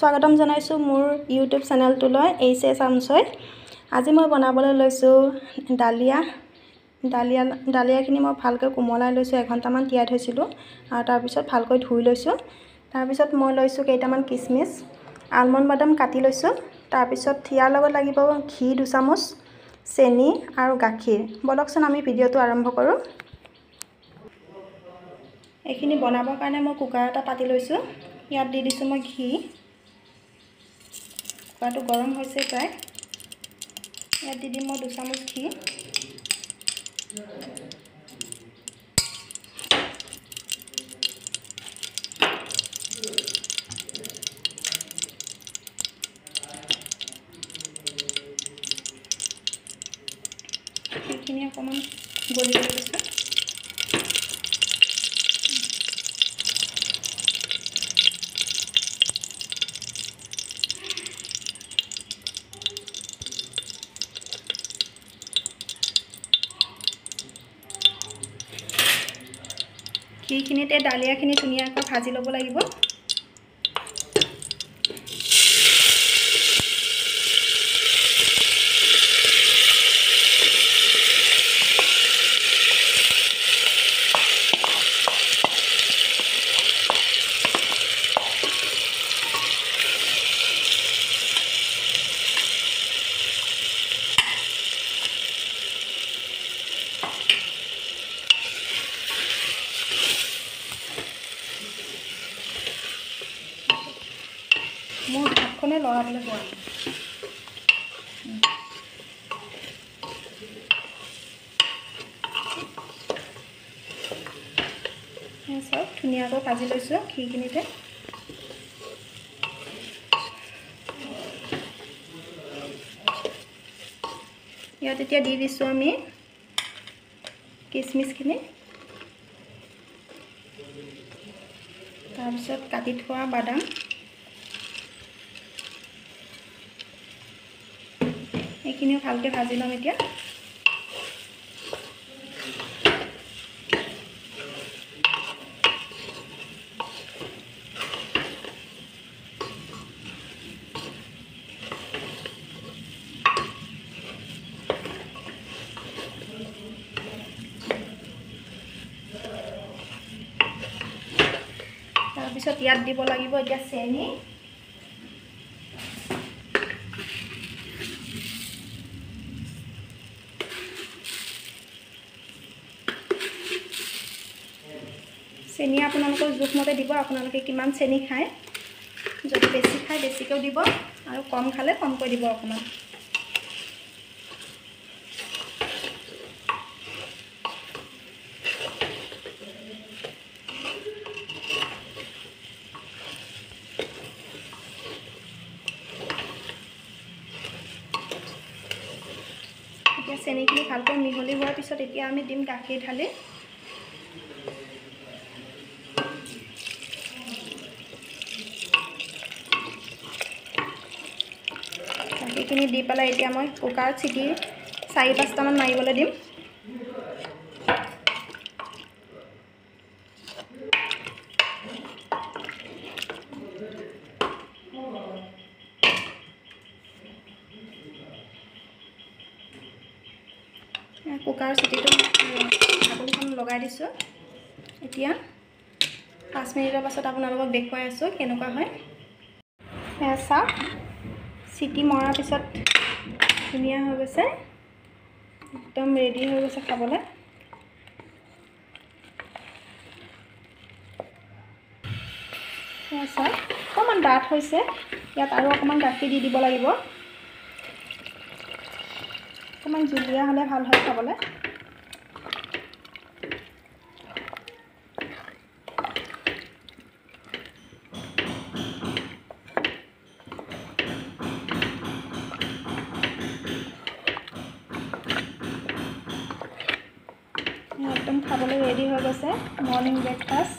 স্বাগতম জনাইছো মোৰ ইউটিউব চেনেলটোলৈ এইচএছ আমছৈ। আজি মই বনাবলৈ লৈছো ডালিয়াখিনি মই ভালকৈ কোমলাই লৈছো, 1 ঘণ্টামান তিয়াই থৈছিলো আৰু তাৰ পিছত ভালকৈ ধুই লৈছো। তাৰ পিছত মই লৈছো কেইটামান কিচমিচ, আলমণ্ড বাদাম কাটি লৈছো। তাৰ পিছত ইয়াৰ লগত লাগিব ঘি 2 চামুচ, চেনি আৰু গাখীৰ। বলকচোন আমি ভিডিঅটো আৰম্ভ কৰো। এইখিনি বনাবৰ কাৰণে মই কুকাৰ এটা পাতি লৈছো। ইয়াত দি দিছো মই ঘি। কুকাৰটো গৰম হৈছে প্ৰায়। ইয়াত দি দিম মই 2 চামুচ ঘি। এইখিনি অকণমান গলিবলৈ দিছো। ঘিখিনিতে ডালিয়াখিনি ধুনীয়াকৈ ভাজি ল'ব লাগিব। মোৰ ভাতখনে লৰাবলৈ হোৱা নাই। চব ধুনীয়াকৈ ভাজি লৈছো ঘিখিনিতে। ইয়াত এতিয়া দি দিছো আমি কিচমিচখিনি, তাৰপিছত কাটি থোৱা বাদাম, এইখিনিও ভালকৈ ভাজি ল'ম এতিয়া। তাৰপিছত ইয়াত দিব লাগিব এতিয়া চেনি। চেনি আপোনালোকৰ জোখমতে দিব, আপোনালোকে কিমান চেনি খায়। যদি বেছি খায় বেছিকৈ দিব আৰু কম খালে কমকৈ দিব অকণমান। এতিয়া চেনিখিনি ভালকৈ মিহলি হোৱাৰ পিছত এতিয়া আমি দিম গাখীৰ ঢালি। গাখীৰখিনি দি পেলাই এতিয়া মই কুকাৰত চিটি 4-5টামান মাৰিবলৈ দিম। কুকাৰ চিটিটো ঢাকনিখন লগাই দিছোঁ। এতিয়া 5 মিনিটৰ পাছত আপোনালোকক দেখুৱাই আছোঁ কেনেকুৱা হয়। এয়া চাওক, চিটি মৰাৰ পিছত ধুনীয়া হৈ গৈছে, একদম ৰেডি হৈ গৈছে খাবলৈ। এয়া চাওক, অকণমান ডাঠ হৈছে। ইয়াত আৰু অকণমান গাখীৰ দি দিব লাগিব। অকণমান জুলীয়া হ'লে ভাল হয় খাবলৈ। একদম খাবলৈ ৰেডি হৈ গৈছে মৰ্নিং ব্ৰেকফাষ্ট।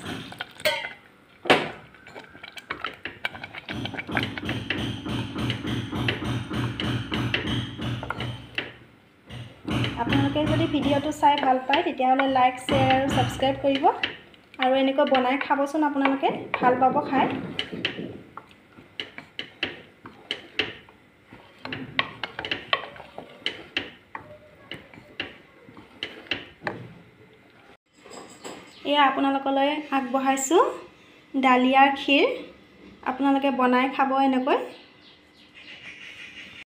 আপোনালোকে যদি ভিডিঅ'টো চাই ভাল পায় তেতিয়াহ'লে লাইক, শ্বেয়াৰ আৰু ছাবস্ক্ৰাইব কৰিব। আৰু এনেকৈ বনাই খাবচোন, আপোনালোকে ভাল পাব খাই। এয়া আপোনালোকলৈ আগবঢ়াইছোঁ ডালিয়াৰ ক্ষীৰ। আপোনালোকে বনাই খাব এনেকৈ।